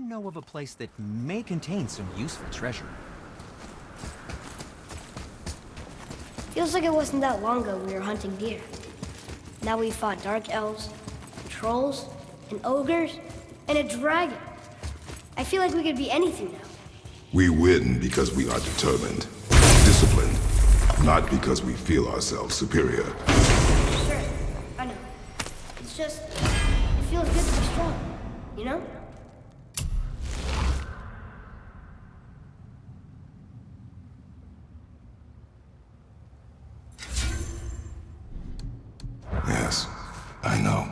know of a place that may contain some useful treasure. Feels like it wasn't that long ago we were hunting deer. Now we fought dark elves, and trolls, and ogres, and a dragon. I feel like we could be anything now. We win because we are determined, disciplined, not because we feel ourselves superior. Sure, I know. It's just, it feels good to be strong, you know? Yes, I know.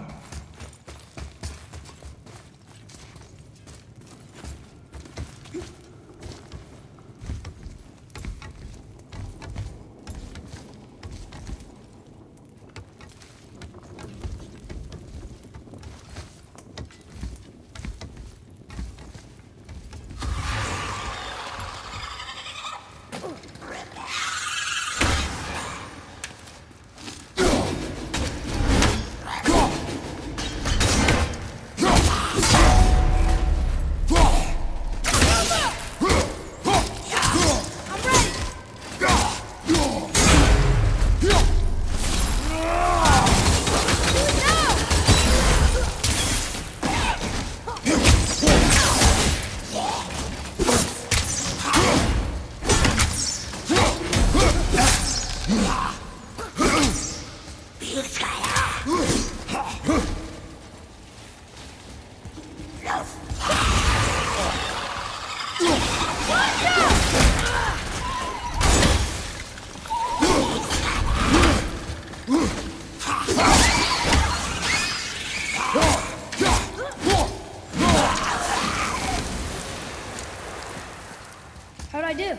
How'd I do?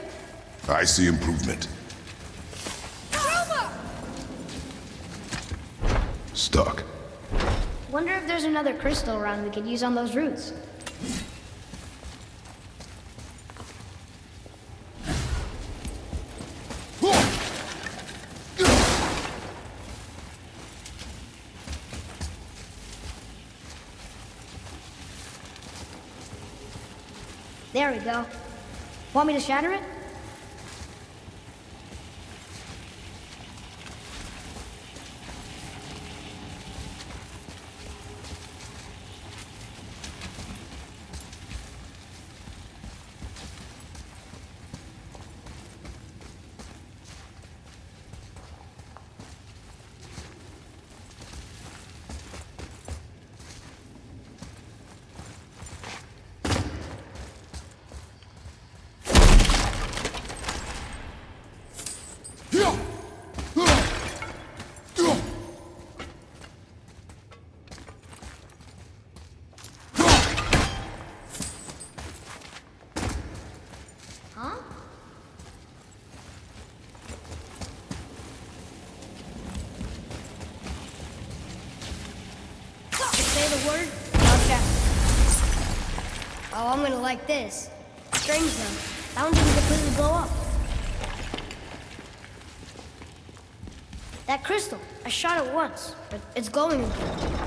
I see improvement. Stuck. Wonder if there's another crystal around we could use on those roots. There we go. Want me to shatter it? Say the word, I'll check. Oh, I'm gonna like this. Strange though. That one didn't completely blow up. That crystal, I shot it once, but it's glowing again.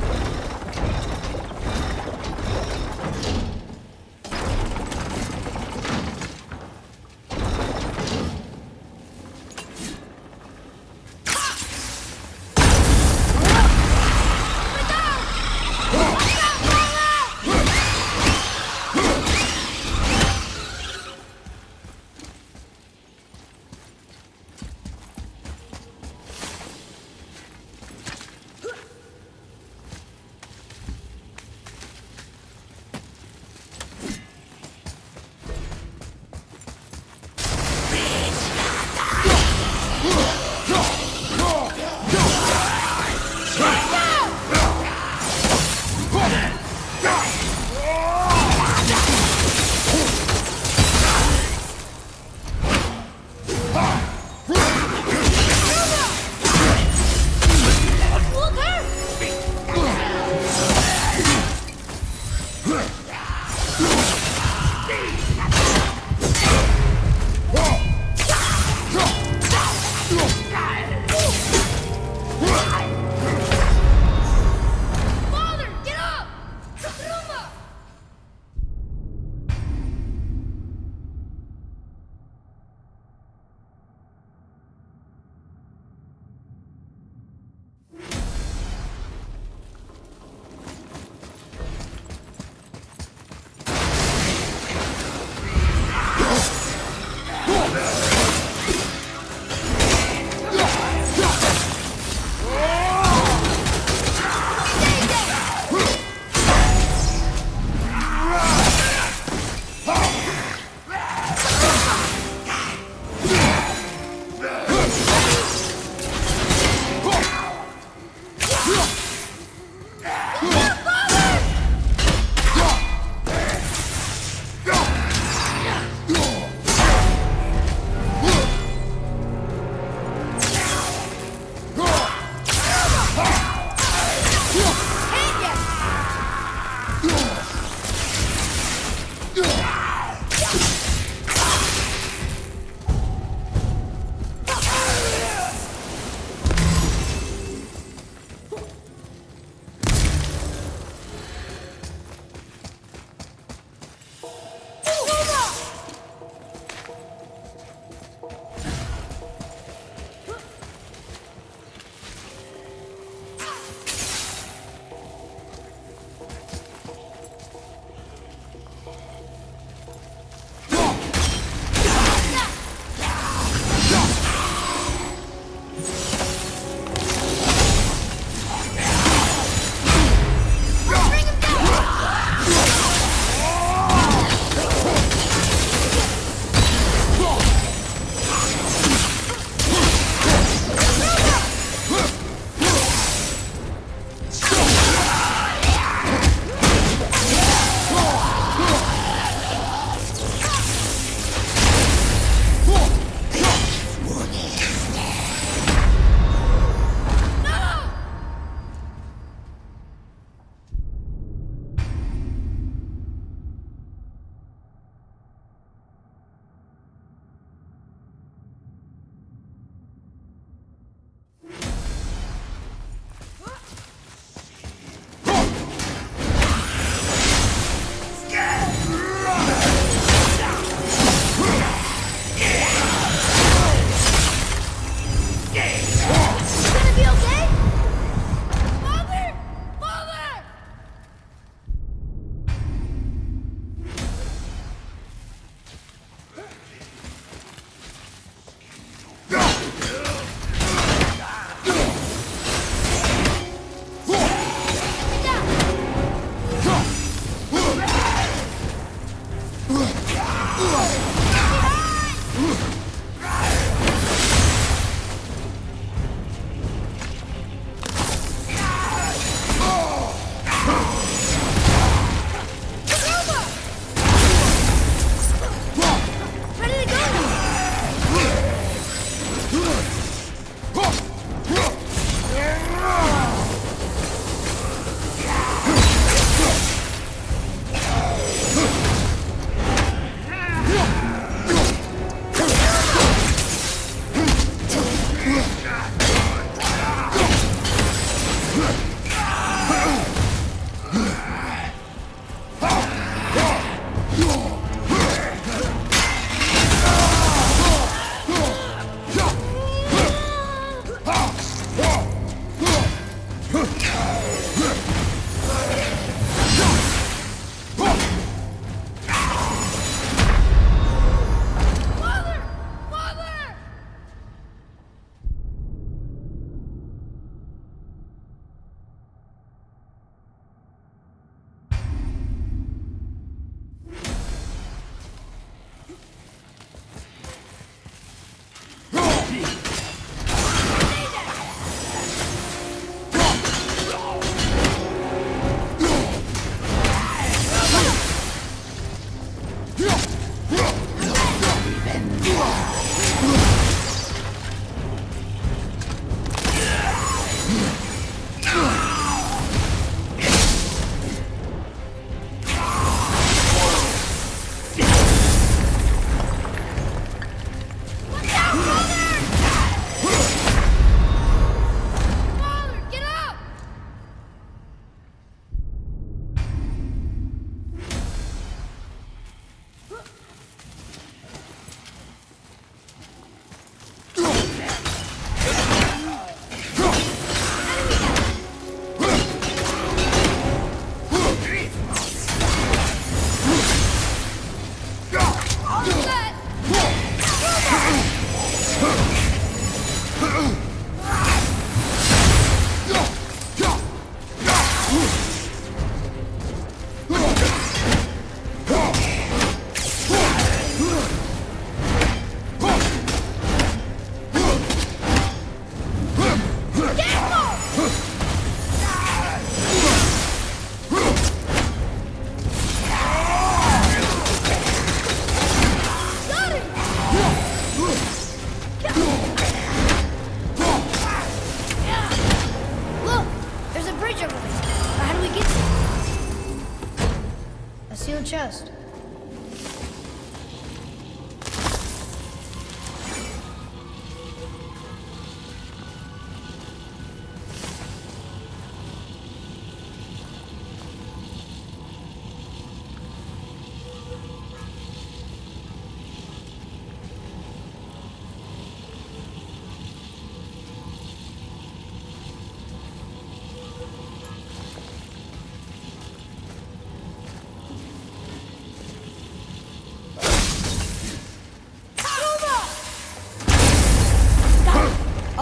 sealed chest.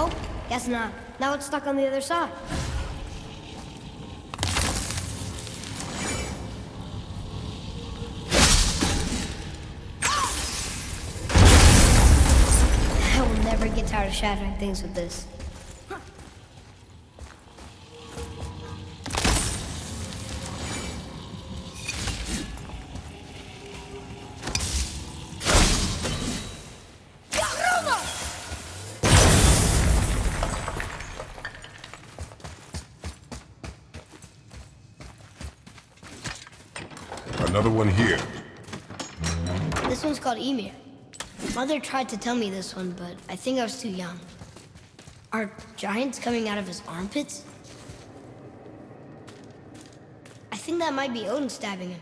Oh, guess not. Now it's stuck on the other side. I will never get tired of shattering things with this. Another one here. This one's called Mimir. Mother tried to tell me this one, but I think I was too young. Are giants coming out of his armpits? I think that might be Odin stabbing him.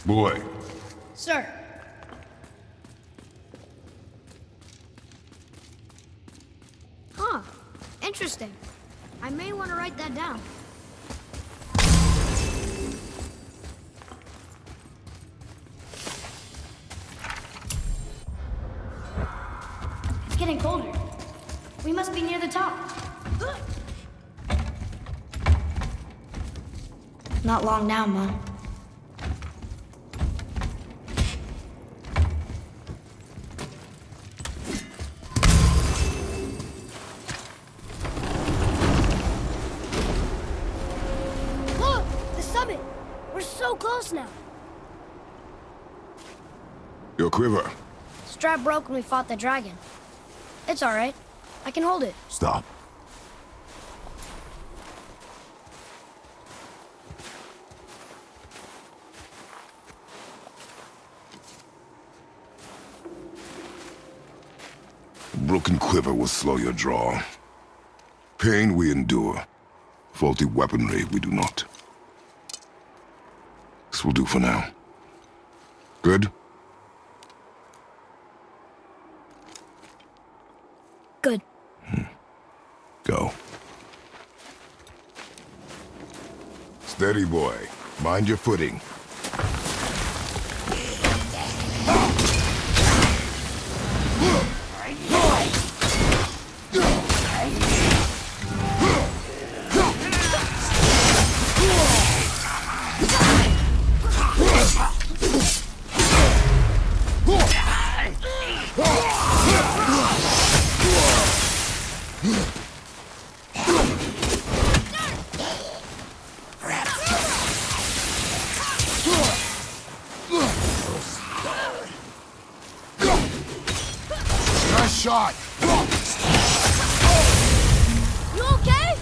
Boy. Sir. Huh. Interesting. I may want to write that down. It's getting colder. We must be near the top. Not long now, Mom. Look! The summit! We're so close now. Your quiver. Strap broke when we fought the dragon. It's all right. I can hold it. Stop. A broken quiver will slow your draw. Pain we endure. Faulty weaponry we do not. This will do for now. Good? Good. Go. Steady, boy. Mind your footing. You okay?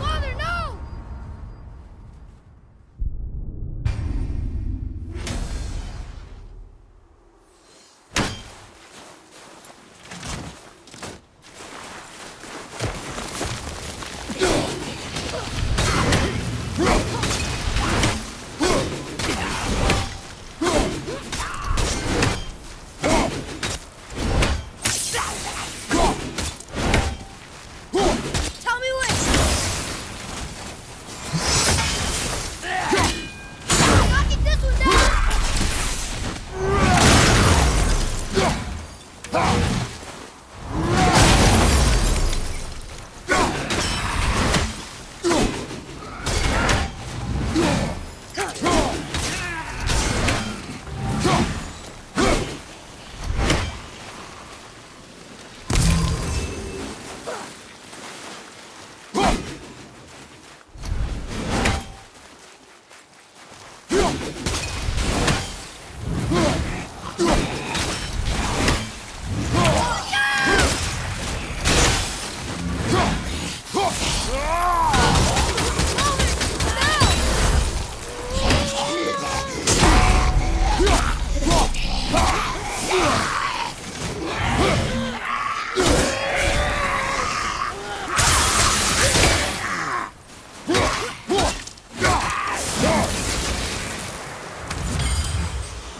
Father, no! Tell me when! Knocking this one down!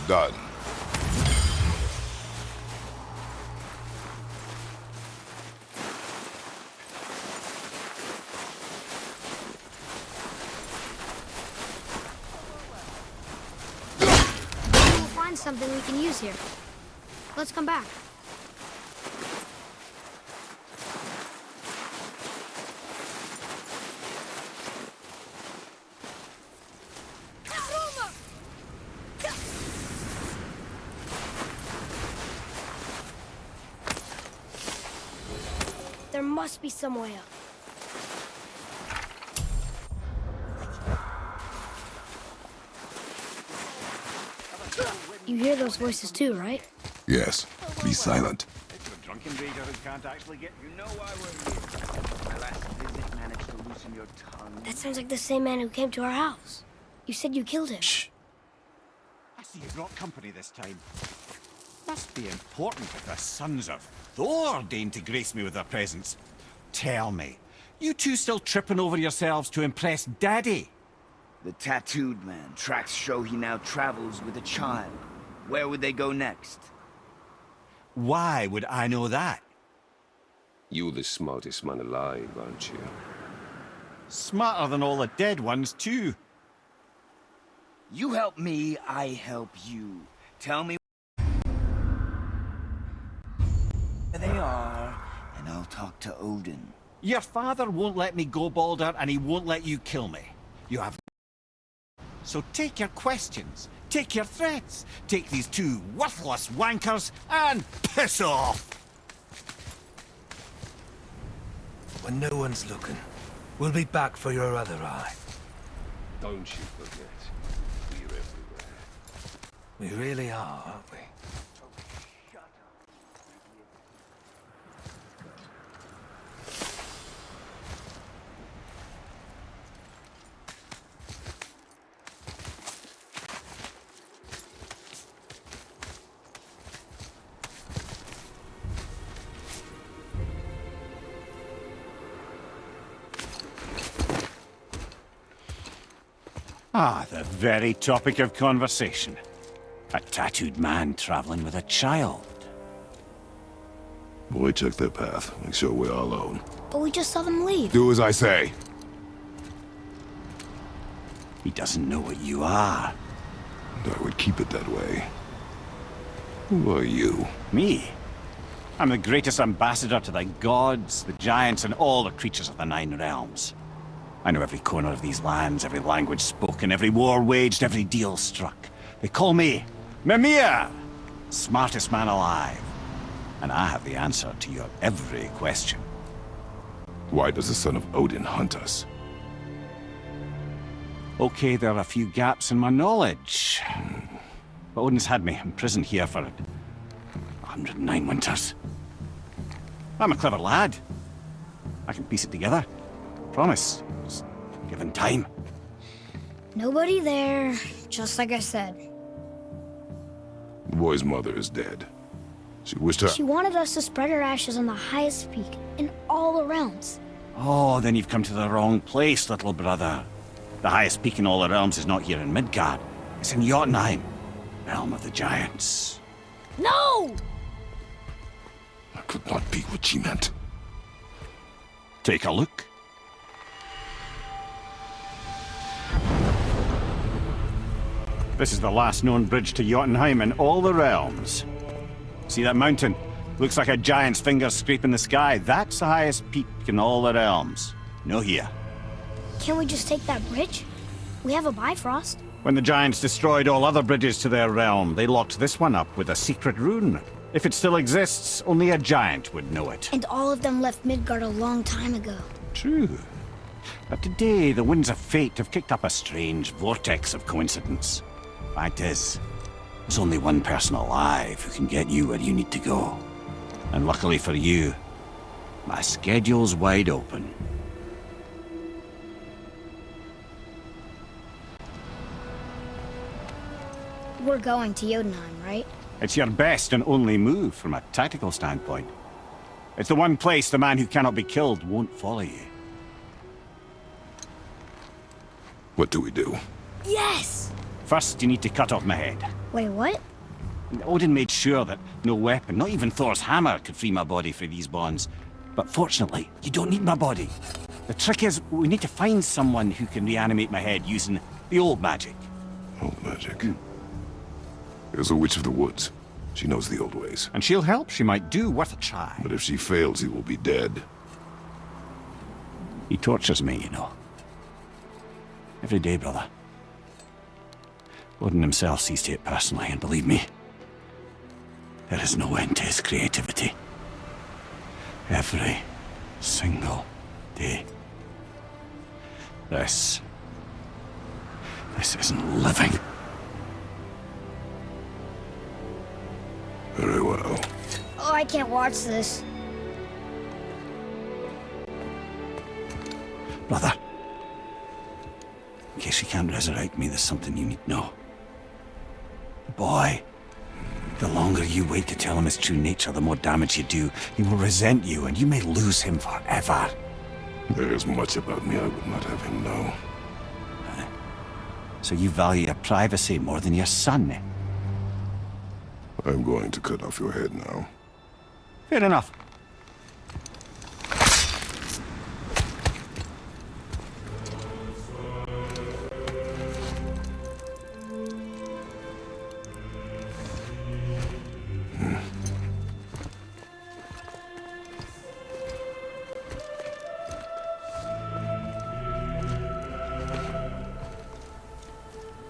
Done. We'll find something we can use here. Let's come back. There must be some way up. You hear those voices too, right? Yes. Be silent. It's the drunken rager who can't actually get. You know why we're here. My last visit managed to loosen your tongue. That sounds like the same man who came to our house. You said you killed him. Shh. I see you brought company this time. Must be important if the sons of Thor deign to grace me with their presence. Tell me, you two still tripping over yourselves to impress Daddy? The tattooed man. Tracks show he now travels with a child. Where would they go next? Why would I know that? You're the smartest man alive, aren't you? Smarter than all the dead ones, too. You help me, I help you. Tell me where they are, and I'll talk to Odin. Your father won't let me go, Balder, and he won't let you kill me. You have... So take your questions, take your threats, take these two worthless wankers, and piss off! When no one's looking, we'll be back for your other eye. Don't you forget, we're everywhere. We really are, aren't we? Ah, the very topic of conversation. A tattooed man traveling with a child. Boy, check their path. Make sure we're all alone. But we just saw them leave. Do as I say. He doesn't know what you are. And I would keep it that way. Who are you? Me? I'm the greatest ambassador to the gods, the giants, and all the creatures of the Nine Realms. I know every corner of these lands, every language spoken, every war waged, every deal struck. They call me Mimir, smartest man alive. And I have the answer to your every question. Why does the son of Odin hunt us? Okay, there are a few gaps in my knowledge. But Odin's had me imprisoned here for 109 winters. I'm a clever lad. I can piece it together. Promise. Just given time. Nobody there, just like I said. The boy's mother is dead. She wished her... She wanted us to spread her ashes on the highest peak in all the realms. Oh, then you've come to the wrong place, little brother. The highest peak in all the realms is not here in Midgard. It's in Jotunheim, realm of the giants. No! That could not be what she meant. Take a look. This is the last known bridge to Jotunheim in all the realms. See that mountain? Looks like a giant's finger scraping the sky. That's the highest peak in all the realms. No here. Can't we just take that bridge? We have a Bifrost. When the giants destroyed all other bridges to their realm, they locked this one up with a secret rune. If it still exists, only a giant would know it. And all of them left Midgard a long time ago. True. But today, the winds of fate have kicked up a strange vortex of coincidence. Fact is, there's only one person alive who can get you where you need to go. And luckily for you, my schedule's wide open. We're going to Jotunheim, right? It's your best and only move from a tactical standpoint. It's the one place the man who cannot be killed won't follow you. What do we do? Yes! First, you need to cut off my head. Wait, what? Odin made sure that no weapon, not even Thor's hammer, could free my body for these bonds. But fortunately, you don't need my body. The trick is, we need to find someone who can reanimate my head using the old magic. Old magic. There's a witch of the woods. She knows the old ways. And she'll help, she might do, worth a try. But if she fails, he will be dead. He tortures me, you know. Every day, brother. Odin himself sees to it personally, and believe me, there is no end to his creativity. Every single day. This isn't living. Very well. Oh, I can't watch this. Brother, in case you can't resurrect me, there's something you need to know. The boy, the longer you wait to tell him his true nature, the more damage you do. He will resent you, and you may lose him forever. There is much about me I would not have him know. So you value your privacy more than your son, eh? I'm going to cut off your head now. Fair enough.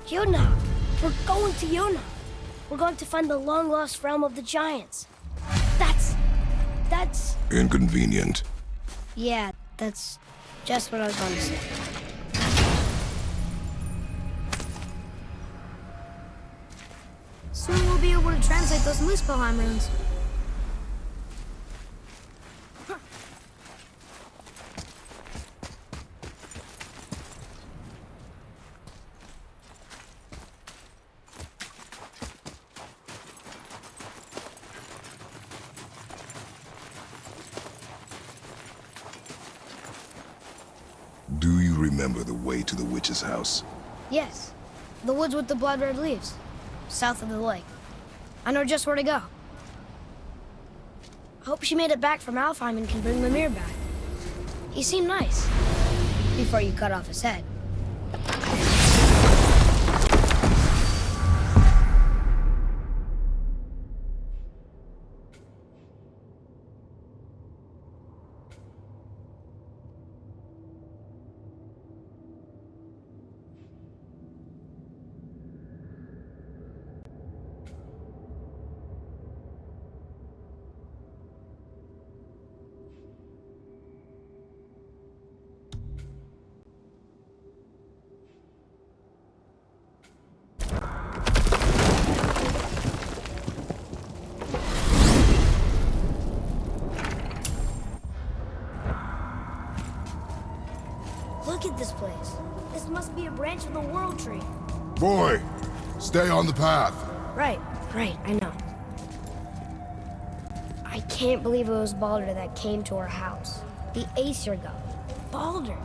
Jotunheim! We're going to Jotunheim! We're going to find the long-lost realm of the giants. That's... Inconvenient. Yeah, that's just what I was going to say. Soon we'll be able to translate those Muspelheim runes. Do you remember the way to the witch's house? Yes, the woods with the blood-red leaves, south of the lake. I know just where to go. Hope she made it back from Alfheim and can bring Mimir back. He seemed nice, before you cut off his head. branch of the World Tree. Boy, stay on the path. Right, I know. I can't believe it was Baldur that came to our house. The Aesir god. Baldur.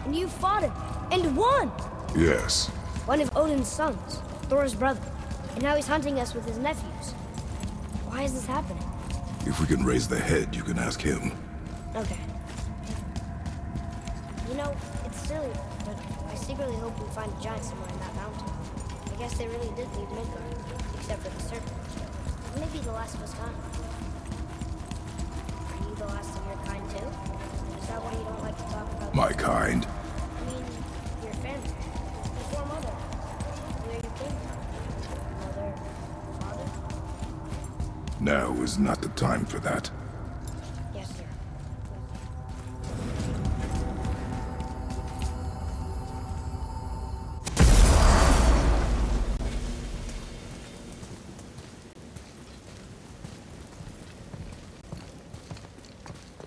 And you fought him. And won! Yes. One of Odin's sons. Thor's brother. And now he's hunting us with his nephews. Why is this happening? If we can raise the head, you can ask him. Okay. You know, it's silly, but I secretly hope we find a giant somewhere in that mountain. I guess they really did leave Midgard, except for the serpent. Maybe the last of us kind. Are you the last of your kind too? Is that why you don't like to talk about My kind? I mean, your family. Before Mother. Where you came from. Mother, father? Now is not the time for that. Yes, sir.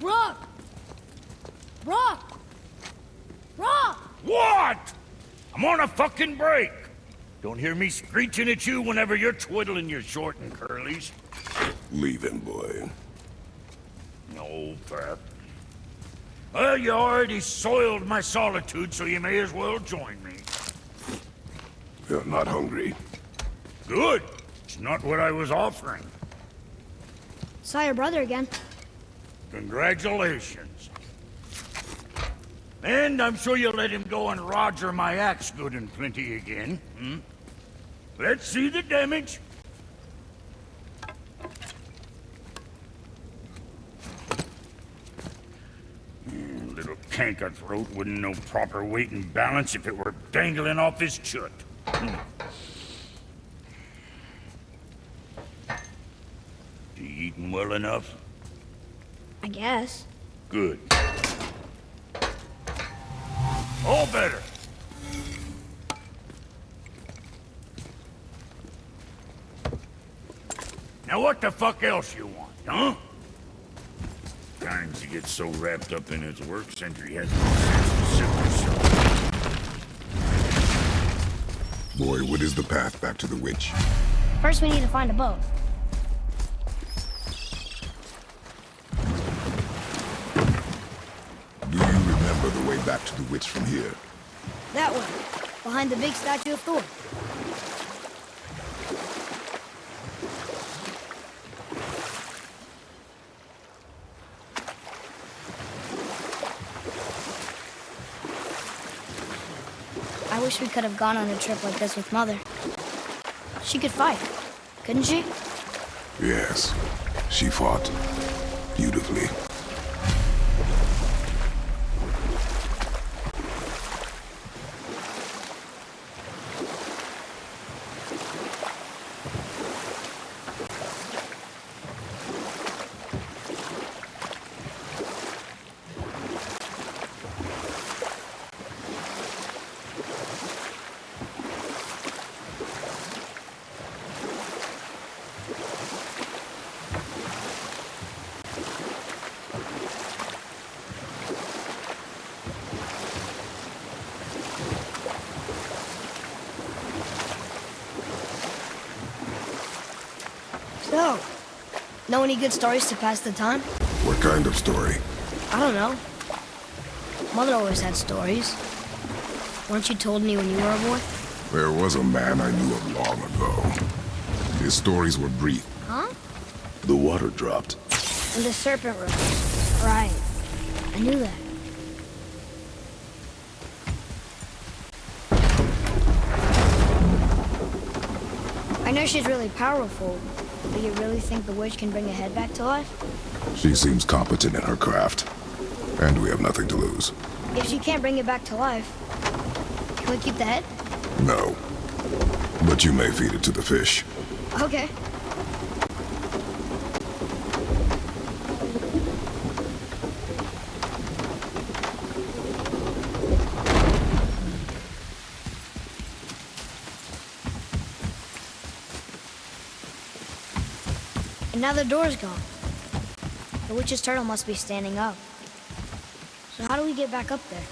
Rock! Rock! Rock! What? I'm on a fucking break. Don't hear me screeching at you whenever you're twiddling your short and curlies. Leave him, boy. No, Pep. Well, you already soiled my solitude, so you may as well join me. You're not hungry. Good. It's not what I was offering. Saw your brother again. Congratulations. And I'm sure you'll let him go and roger my axe good and plenty again, hmm? Let's see the damage. Little canker throat wouldn't know proper weight and balance if it were dangling off his chut. You eating well enough? I guess. Good. All better. Now what the fuck else you want, huh? Times he gets so wrapped up in his work, Sentry has no sense to sit himself. Boy, what is the path back to the witch? First, we need to find a boat. Do you remember the way back to the witch from here? That way, behind the big statue of Thor. I wish we could have gone on a trip like this with Mother. She could fight, couldn't she? Yes. She fought. Beautifully. So, know any good stories to pass the time? What kind of story? I don't know. Mother always had stories. Weren't you told me when you were a boy? There was a man I knew of long ago. His stories were brief. Huh? The water dropped. And the serpent rose. Right. I knew that. I know she's really powerful, but you really think the witch can bring a head back to life? She seems competent in her craft. And we have nothing to lose. If she can't bring it back to life, can we keep the head? No. But you may feed it to the fish. Okay. And now the door's gone. The witch's turtle must be standing up. So how do we get back up there?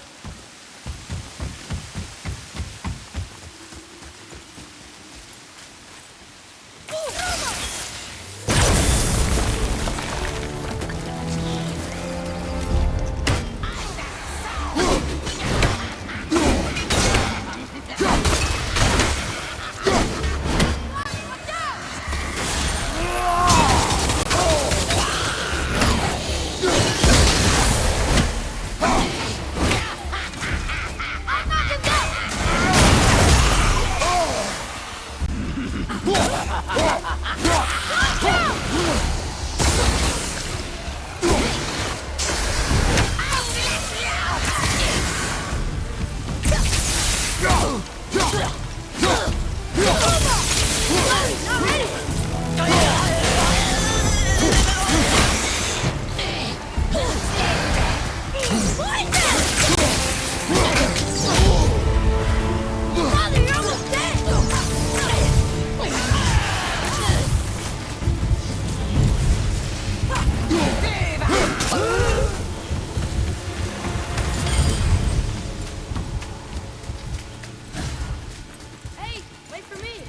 Hey, wait for me.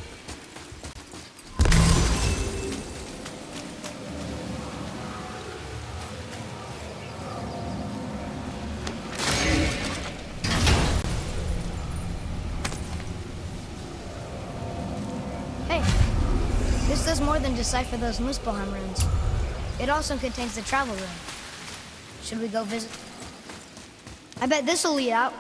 Hey, this does more than decipher those Muspelheim runes. It also contains the travel rune. Should we go visit? I bet this'll lead out.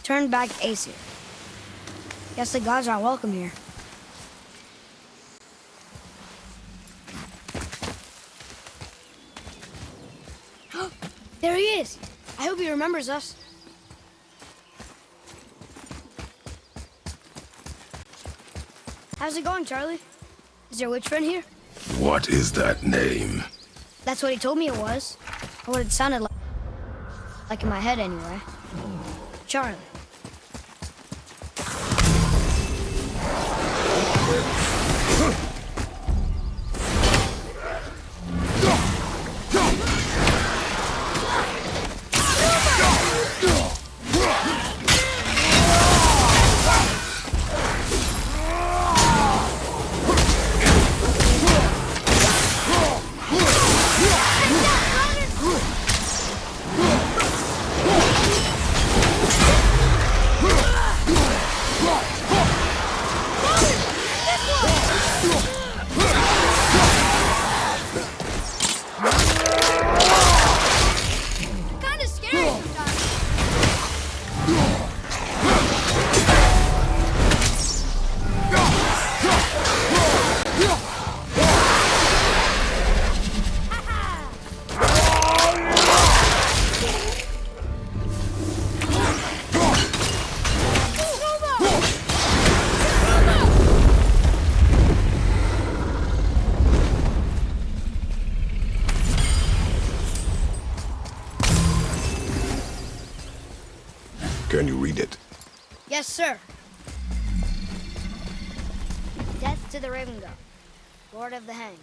Turn back Aesir. Guess the gods aren't welcome here. There he is! I hope he remembers us. How's it going, Charlie? Is your witch friend here? What is that name? That's what he told me it was. Or what it sounded like. Like in my head, anyway. Charlie. Can you read it? Yes, sir. Death to the Raven God, Lord of the Hang.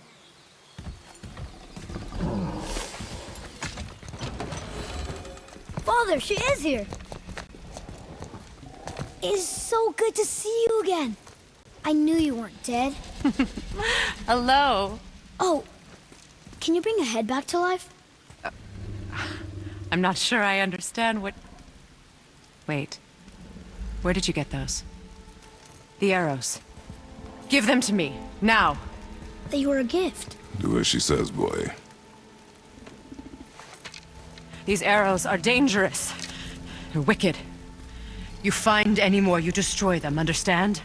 Father, she is here. It is so good to see you again. I knew you weren't dead. Hello. Oh, can you bring a head back to life? I'm not sure I understand what... Wait. Where did you get those? The arrows. Give them to me, now. They were a gift. Do as she says, boy. These arrows are dangerous. They're wicked. You find any more, you destroy them, understand?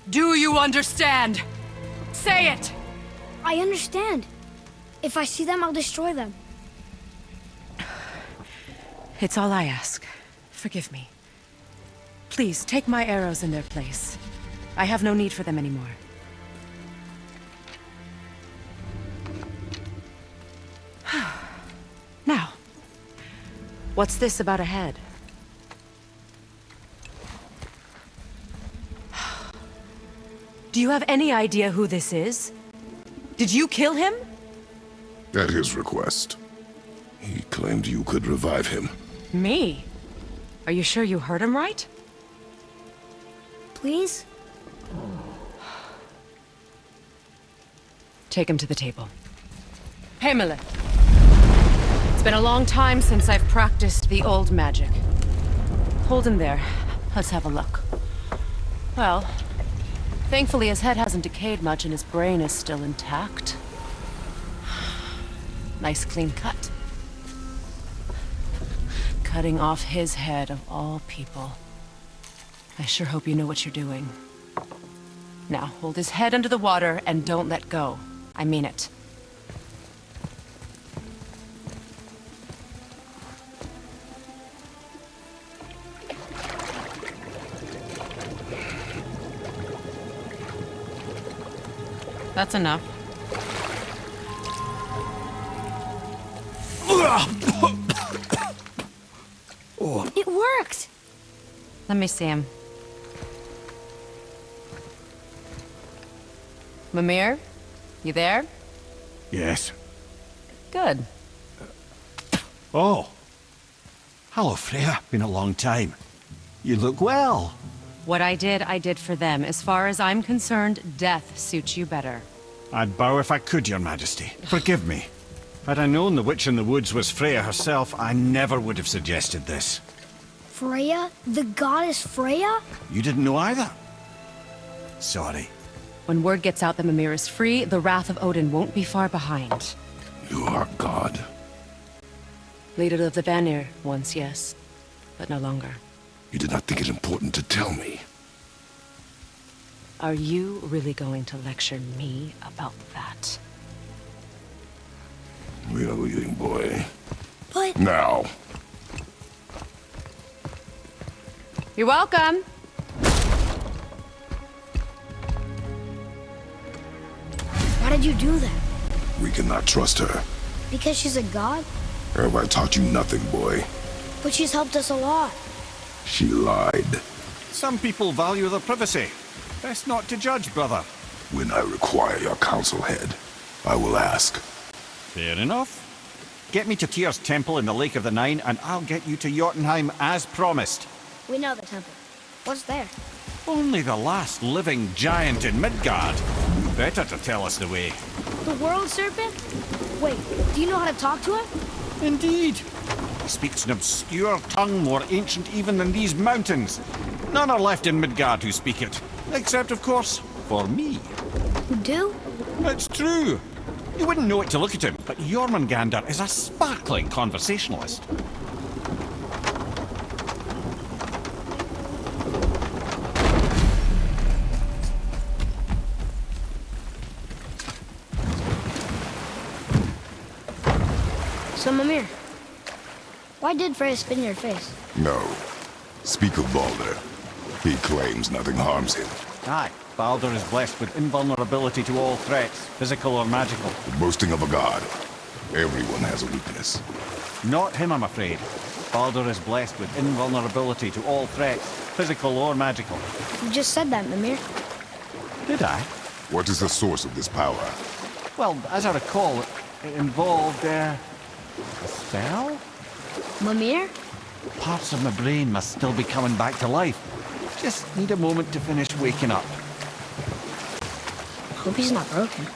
Do you understand? Say it! I understand. If I see them, I'll destroy them. It's all I ask. Forgive me. Please, take my arrows in their place. I have no need for them anymore. Now, what's this about a head? Do you have any idea who this is? Did you kill him? At his request. He claimed you could revive him. Me? Are you sure you heard him right? Please? Take him to the table. Pamela. It's been a long time since I've practiced the old magic. Hold him there. Let's have a look. Well, thankfully his head hasn't decayed much and his brain is still intact. Nice clean cut. Cutting off his head of all people. I sure hope you know what you're doing. Now, hold his head under the water and don't let go. I mean it. That's enough. It worked! Let me see him. Mimir? You there? Yes. Good. Oh. Hello, Freya. Been a long time. You look well. What I did for them. As far as I'm concerned, death suits you better. I'd bow if I could, Your Majesty. Forgive me. Had I known the witch in the woods was Freya herself, I never would have suggested this. Freya? The goddess Freya? You didn't know either? Sorry. When word gets out that Mimir is free, the wrath of Odin won't be far behind. You are God. Leader of the Vanir, once yes, but no longer. You did not think it important to tell me. Are you really going to lecture me about that? We are leaving, boy. But... Now. You're welcome! Why did you do that? We cannot trust her. Because she's a god? Have I taught you nothing, boy? But she's helped us a lot. She lied. Some people value their privacy. Best not to judge, brother. When I require your council head, I will ask. Fair enough. Get me to Tyr's temple in the Lake of the Nine, and I'll get you to Jotunheim as promised. We know the temple. What's there? Only the last living giant in Midgard. Better to tell us the way. The world serpent? Wait, do you know how to talk to him? Indeed. He speaks an obscure tongue more ancient even than these mountains. None are left in Midgard who speak it. Except, of course, for me. You do? It's true. You wouldn't know it to look at him, but Jormungandr is a sparkling conversationalist. So, Mimir, why did Freya spit in your face? No. Speak of Baldur. He claims nothing harms him. Aye, Baldur is blessed with invulnerability to all threats, physical or magical. The boasting of a god. Everyone has a weakness. Not him, I'm afraid. Baldur is blessed with invulnerability to all threats, physical or magical. You just said that, Mimir. Did I? What is the source of this power? Well, as I recall, it involved, a spell? Mimir? Parts of my brain must still be coming back to life. Just need a moment to finish waking up. Hope he's not broken.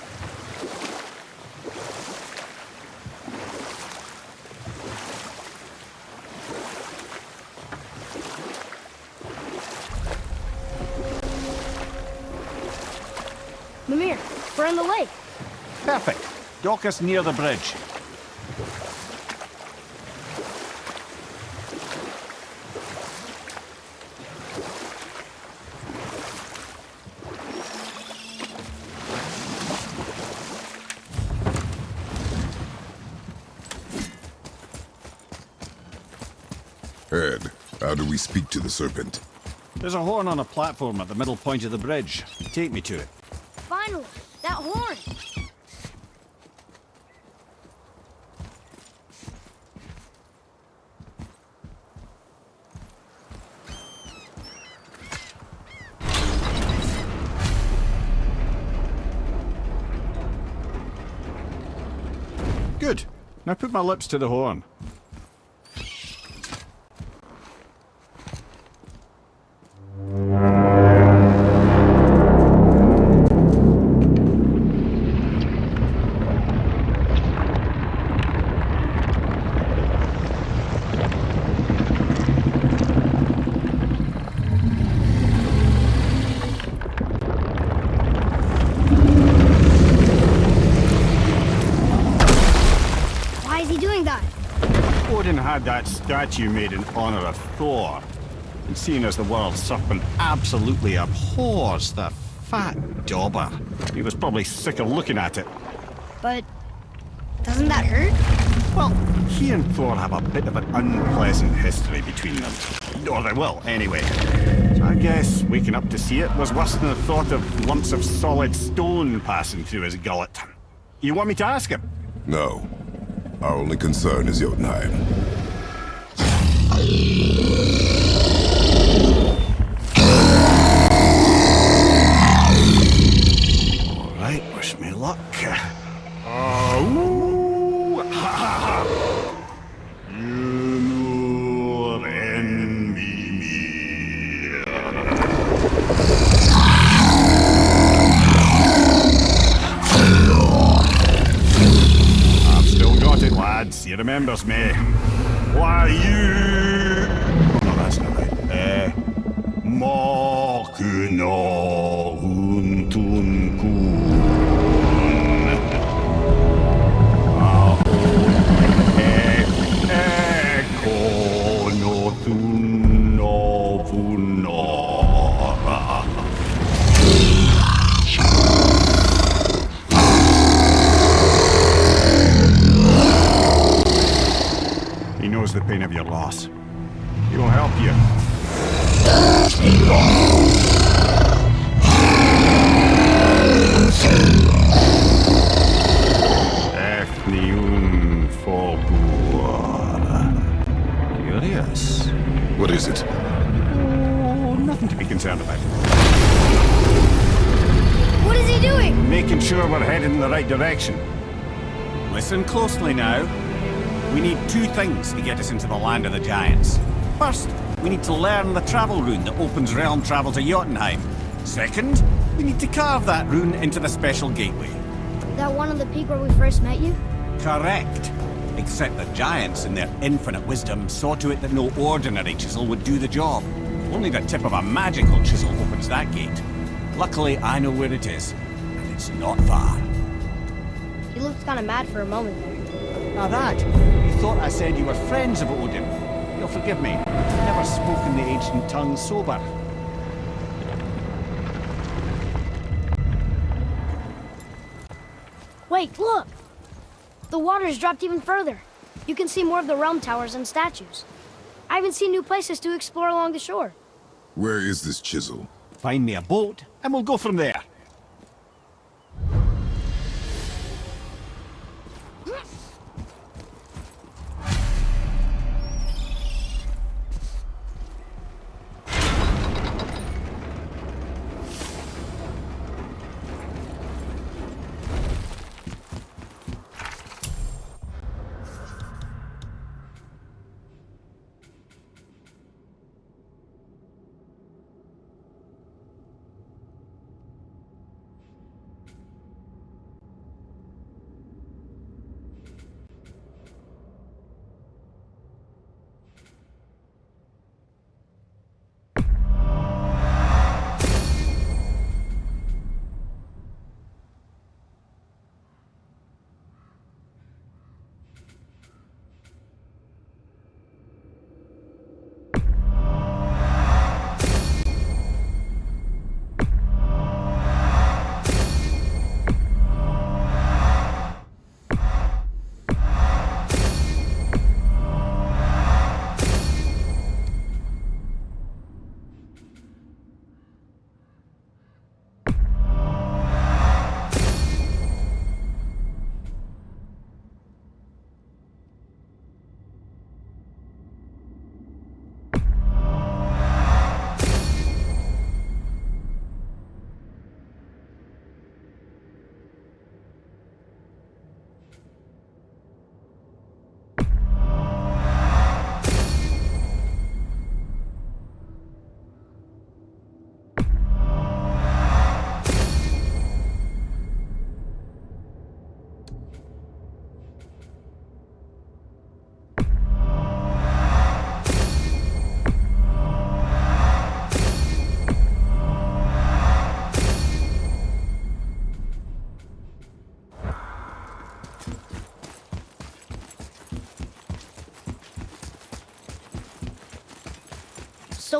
Mimir, we're on the lake. Perfect. Dock us near the bridge. Ed, how do we speak to the serpent? There's a horn on a platform at the middle point of the bridge. Take me to it. Finally, that horn. Good. Now put my lips to the horn. Why is he doing that? Odin had that statue made in honor of Thor. And seeing as the world serpent absolutely abhors the fat dauber, he was probably sick of looking at it. But doesn't that hurt? Well, he and Thor have a bit of an unpleasant history between them. Or they will, anyway. So I guess waking up to see it was worse than the thought of lumps of solid stone passing through his gullet. You want me to ask him? No. Our only concern is Jotunheim. Alright, wish me luck. Ooh, ha, ha, ha. Mimir and Mimir. I've still got it, lads. He remembers me. Why you? Oh, no, that's not right. Makuna huntun kun. He knows the pain of your loss. He will help you. Efniun Fogur. Curious. What is it? Oh, nothing to be concerned about. What is he doing? Making sure we're headed in the right direction. Listen closely now. We need two things to get us into the land of the giants. First, we need to learn the travel rune that opens realm travel to Jotunheim. Second, we need to carve that rune into the special gateway. That one on the peak where we first met you? Correct. Except the giants, in their infinite wisdom, saw to it that no ordinary chisel would do the job. Only the tip of a magical chisel opens that gate. Luckily, I know where it is, and it's not far. He looked kind of mad for a moment there. Now that, you thought I said you were friends of Odin. You'll forgive me. I've never spoken the ancient tongue sober. Wait, look! The water's dropped even further. You can see more of the realm towers and statues. I haven't seen new places to explore along the shore. Where is this chisel? Find me a boat, and we'll go from there.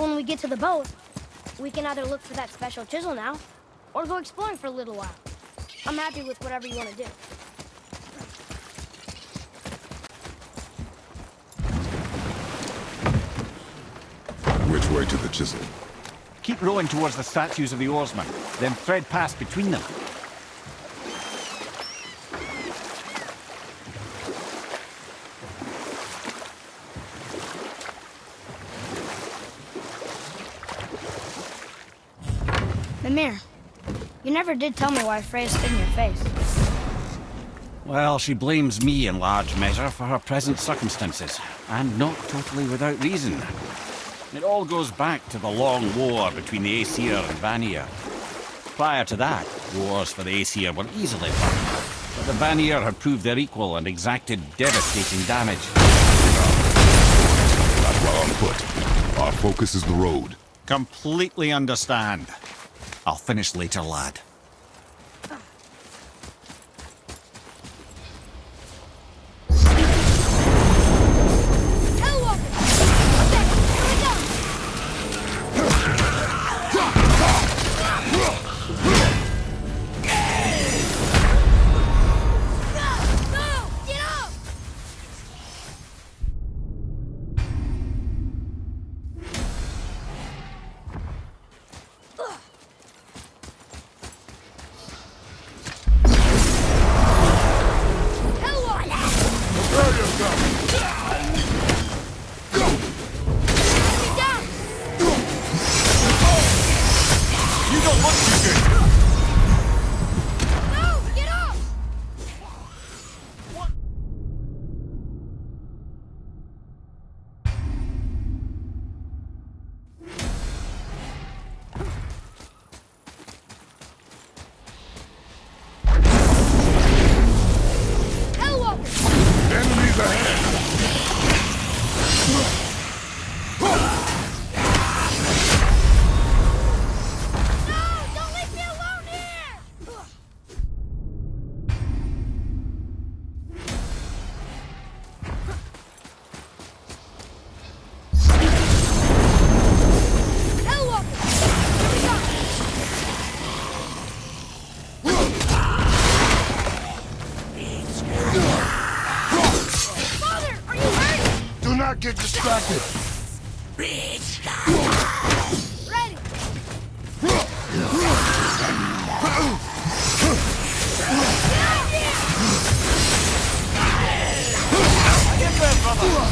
when we get to the boat, we can either look for that special chisel now, or go exploring for a little while. I'm happy with whatever you want to do. Which way to the chisel? Keep rowing towards the statues of the oarsmen, then thread past between them. Mimir, you never did tell me why Freya spit in your face. Well, she blames me in large measure for her present circumstances, and not totally without reason. It all goes back to the long war between the Aesir and Vanir. Prior to that, wars for the Aesir were easily won, but the Vanir had proved their equal and exacted devastating damage. Not while on foot. Our focus is the road. Completely understand. I'll finish later, lad. Get distracted. Ready. Get there, brother!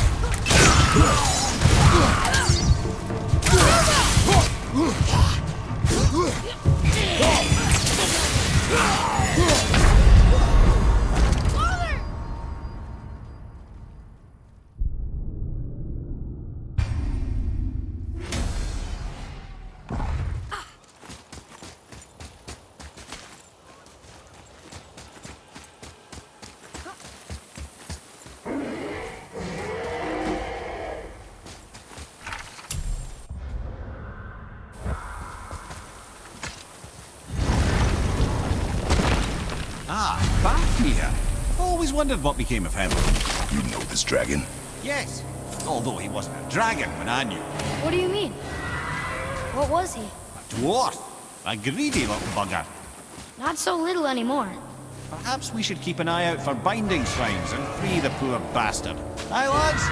Always wondered what became of him. You know this dragon? Yes, although he wasn't a dragon when I knew. What do you mean? What was he? A dwarf. A greedy little bugger. Not so little anymore. Perhaps we should keep an eye out for binding shrines and free the poor bastard. Aye, lads?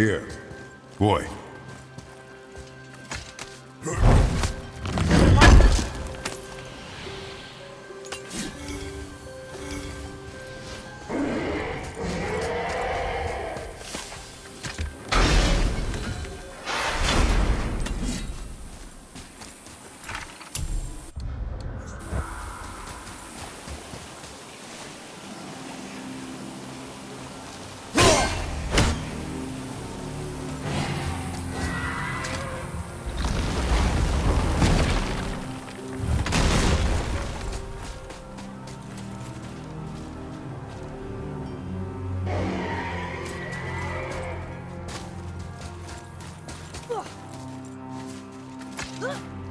Here. Boy. Huh?